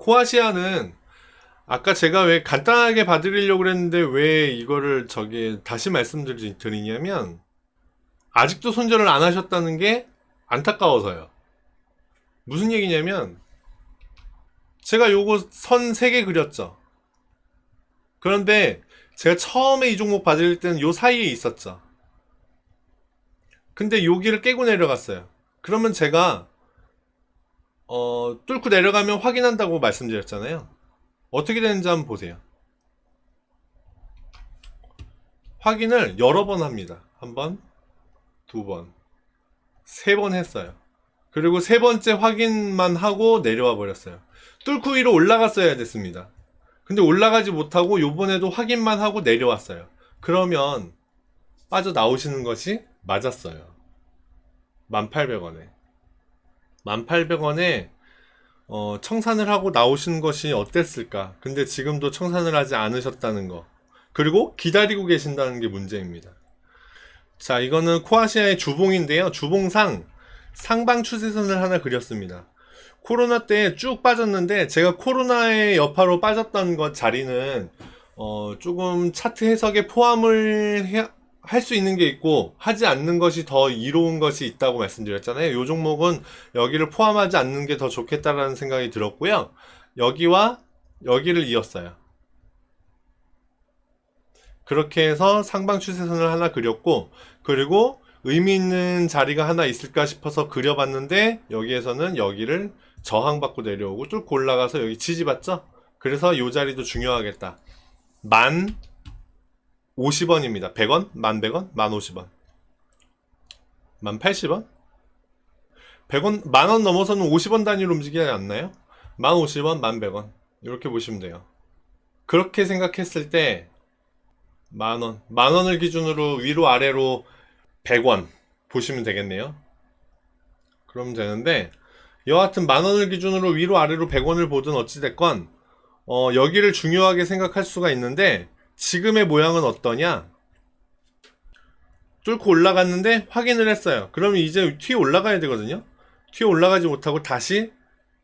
코아시아는 아까 제가 왜 간단하게 봐드리려고 그랬는데 왜 이거를 다시 말씀드리냐면 아직도 손절을 안 하셨다는 게 안타까워서요. 무슨 얘기냐면 제가 요거 선 3개 그렸죠. 그런데 제가 처음에 이 종목 봐드릴 때는 요 사이에 있었죠. 근데 여기를 깨고 내려갔어요. 그러면 제가 뚫고 내려가면 확인한다고 말씀드렸잖아요. 어떻게 되는지 한번 보세요. 확인을 여러 번 합니다. 한 번, 두 번, 3번 했어요. 그리고 3번째 확인만 하고 내려와 버렸어요. 뚫고 위로 올라갔어야 됐습니다. 근데 올라가지 못하고 요번에도 확인만 하고 내려왔어요. 그러면 빠져나오시는 것이 맞았어요. 1800원에 1800원에 청산을 하고 나오신 것이 어땠을까? 근데 지금도 청산을 하지 않으셨다는 거, 그리고 기다리고 계신다는 게 문제입니다. 자, 이거는 코아시아의 주봉인데요. 주봉상 상방 추세선을 하나 그렸습니다. 코로나 때 쭉 빠졌는데 제가 코로나의 여파로 빠졌던 것 자리는 조금 차트 해석에 포함을 할 수 있는 게 있고 하지 않는 것이 더 이로운 것이 있다고 말씀드렸잖아요. 이 종목은 여기를 포함하지 않는 게 더 좋겠다라는 생각이 들었고요. 여기와 여기를 이었어요. 그렇게 해서 상방 추세선을 하나 그렸고, 그리고 의미 있는 자리가 하나 있을까 싶어서 그려봤는데 여기에서는 여기를 저항받고 내려오고 뚫고 올라가서 여기 지지받죠? 그래서 이 자리도 중요하겠다. 1050원입니다. 100원? 1100원? 1050원? 1080원? 100원? 만원 넘어서는 50원 단위로 움직이지 않나요? 1050원? 1100원? 이렇게 보시면 돼요. 그렇게 생각했을 때 만원을 기준으로 위로 아래로 100원 보시면 되겠네요. 그러면 되는데 여하튼 만원을 기준으로 위로 아래로 100원을 보든 어찌됐건 여기를 중요하게 생각할 수가 있는데 지금의 모양은 어떠냐? 뚫고 올라갔는데 확인을 했어요. 그러면 이제 튀어 올라가야 되거든요. 튀어 올라가지 못하고 다시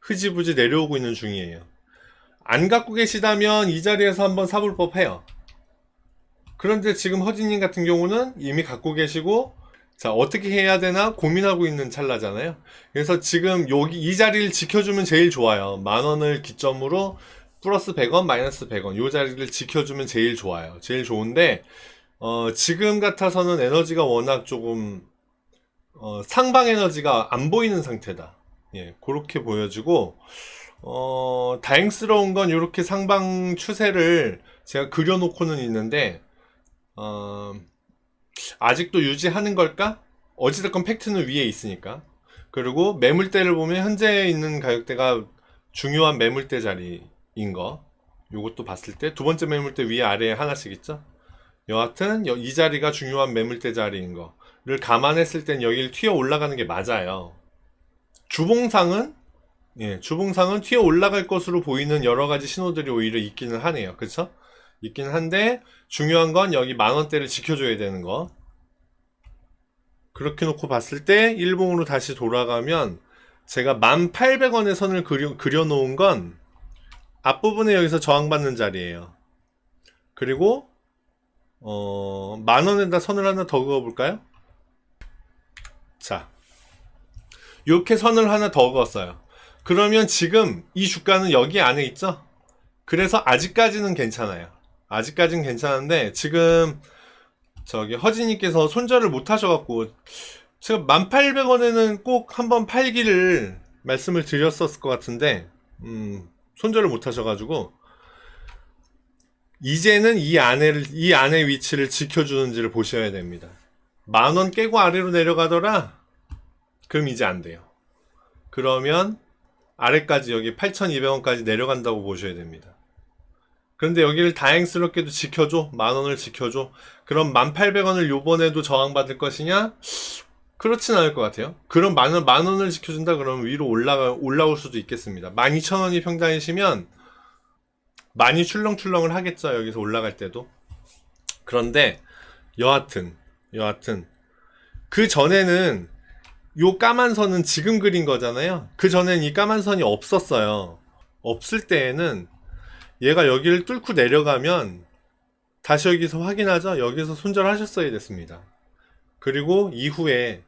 흐지부지 내려오고 있는 중이에요. 안 갖고 계시다면 이 자리에서 한번 사볼 법해요. 그런데 지금 허진님 같은 경우는 이미 갖고 계시고, 자, 어떻게 해야 되나 고민하고 있는 찰나잖아요. 그래서 지금 여기 이 자리를 지켜주면 제일 좋아요. 만원을 기점으로 플러스 100원, 마이너스 100원 이 자리를 지켜주면 제일 좋아요. 제일 좋은데 지금 같아서는 에너지가 워낙 조금 상방 에너지가 안 보이는 상태다. 예, 그렇게 보여지고 다행스러운 건 이렇게 상방 추세를 제가 그려놓고는 있는데 아직도 유지하는 걸까? 어찌됐건 팩트는 위에 있으니까. 그리고 매물대를 보면 현재 있는 가격대가 중요한 매물대 자리인 거, 요것도 봤을 때 두 번째 매물대 위에 아래에 하나씩 있죠. 여하튼 이 자리가 중요한 매물대 자리인 거를 감안했을 땐 여기를 튀어 올라가는 게 맞아요. 주봉상은 주봉상은 튀어 올라갈 것으로 보이는 여러 가지 신호들이 오히려 있기는 하네요. 그쵸? 있기는 한데 중요한 건 여기 만원대를 지켜줘야 되는 거. 그렇게 놓고 봤을 때 일봉으로 다시 돌아가면 제가 1800원의 선을 그려놓은 건 앞부분에 여기서 저항받는 자리예요. 그리고 만원에다 선을 하나 더 그어볼까요? 자, 이렇게 선을 하나 더 그었어요. 그러면 지금 이 주가는 여기 안에 있죠? 그래서 아직까지는 괜찮아요. 아직까지는 괜찮은데 지금 허진님께서 손절을 못 하셔갖고 제가 1800원에는 꼭 한번 팔기를 말씀을 드렸었을 것 같은데 손절을 못 하셔가지고 이제는 이 안의 위치를 지켜주는지를 보셔야 됩니다. 만원 깨고 아래로 내려가더라? 그럼 이제 안 돼요. 그러면 아래까지 여기 8200원까지 내려간다고 보셔야 됩니다. 그런데 여기를 다행스럽게도 지켜줘. 만원을 지켜줘. 그럼 1800원을 요번에도 저항받을 것이냐? 그렇진 않을 것 같아요. 그럼 만원을 지켜준다 그러면 위로 올라올 수도 있겠습니다. 12,000원이 평단이시면 많이 출렁출렁을 하겠죠. 여기서 올라갈 때도. 그런데 여하튼 그 전에는 요 까만 선은 지금 그린 거잖아요. 그 전엔 이 까만 선이 없었어요. 없을 때에는 얘가 여기를 뚫고 내려가면 다시 여기서 확인하죠. 여기서 손절하셨어야 됐습니다. 그리고 이후에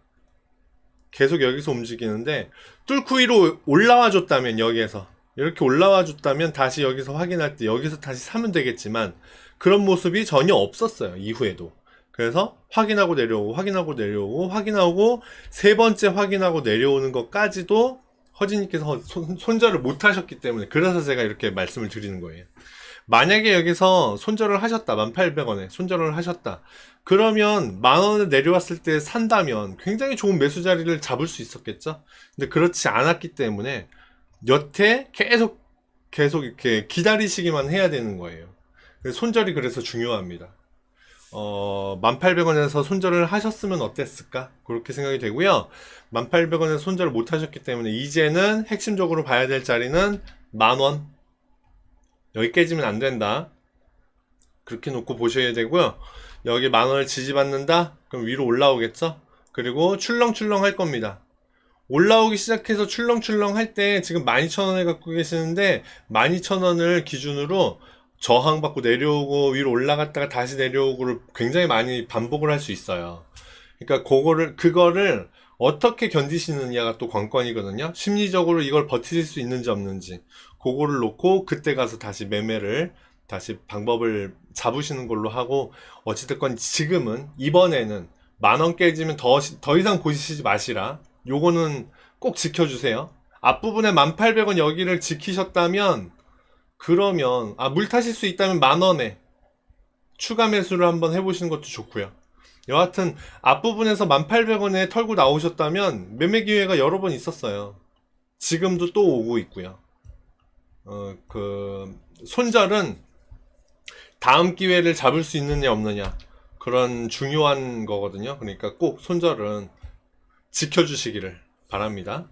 계속 여기서 움직이는데 뚫고 위로 올라와 줬다면, 여기에서 이렇게 올라와 줬다면 다시 여기서 확인할 때 여기서 다시 사면 되겠지만 그런 모습이 전혀 없었어요. 이후에도. 그래서 확인하고 내려오고 확인하고 내려오고 확인하고 세 번째 확인하고 내려오는 것까지도 허진님께서 손절을 못 하셨기 때문에, 그래서 제가 이렇게 말씀을 드리는 거예요. 만약에 여기서 손절을 하셨다, 1800원에 손절을 하셨다, 그러면 10,000원에 내려왔을 때 산다면 굉장히 좋은 매수 자리를 잡을 수 있었겠죠. 근데 그렇지 않았기 때문에 여태 계속 이렇게 기다리시기만 해야 되는 거예요. 손절이 그래서 중요합니다. 1800원에서 손절을 하셨으면 어땠을까? 그렇게 생각이 되고요. 1800원에서 손절을 못 하셨기 때문에 이제는 핵심적으로 봐야 될 자리는 10,000원. 여기 깨지면 안 된다. 그렇게 놓고 보셔야 되고요. 여기 10,000원을 지지받는다? 그럼 위로 올라오겠죠? 그리고 출렁출렁 할 겁니다. 올라오기 시작해서 출렁출렁 할 때 지금 12,000원에 갖고 계시는데 12,000원을 기준으로 저항받고 내려오고 위로 올라갔다가 다시 내려오고를 굉장히 많이 반복을 할 수 있어요. 그러니까 그거를 어떻게 견디시느냐가 또 관건이거든요. 심리적으로 이걸 버티실 수 있는지 없는지 그거를 놓고 그때 가서 다시 매매를 다시 방법을 잡으시는 걸로 하고, 어찌됐건 지금은 이번에는 10,000원 깨지면 더 이상 보시지 마시라. 요거는 꼭 지켜주세요. 앞부분에 1800원 여기를 지키셨다면, 그러면 물 타실 수 있다면 10,000원에 추가 매수를 한번 해보시는 것도 좋고요. 여하튼 앞부분에서 1800원에 털고 나오셨다면 매매 기회가 여러 번 있었어요. 지금도 또 오고 있고요. 손절은 다음 기회를 잡을 수 있느냐 없느냐, 그런 중요한 거거든요. 그러니까 꼭 손절은 지켜주시기를 바랍니다.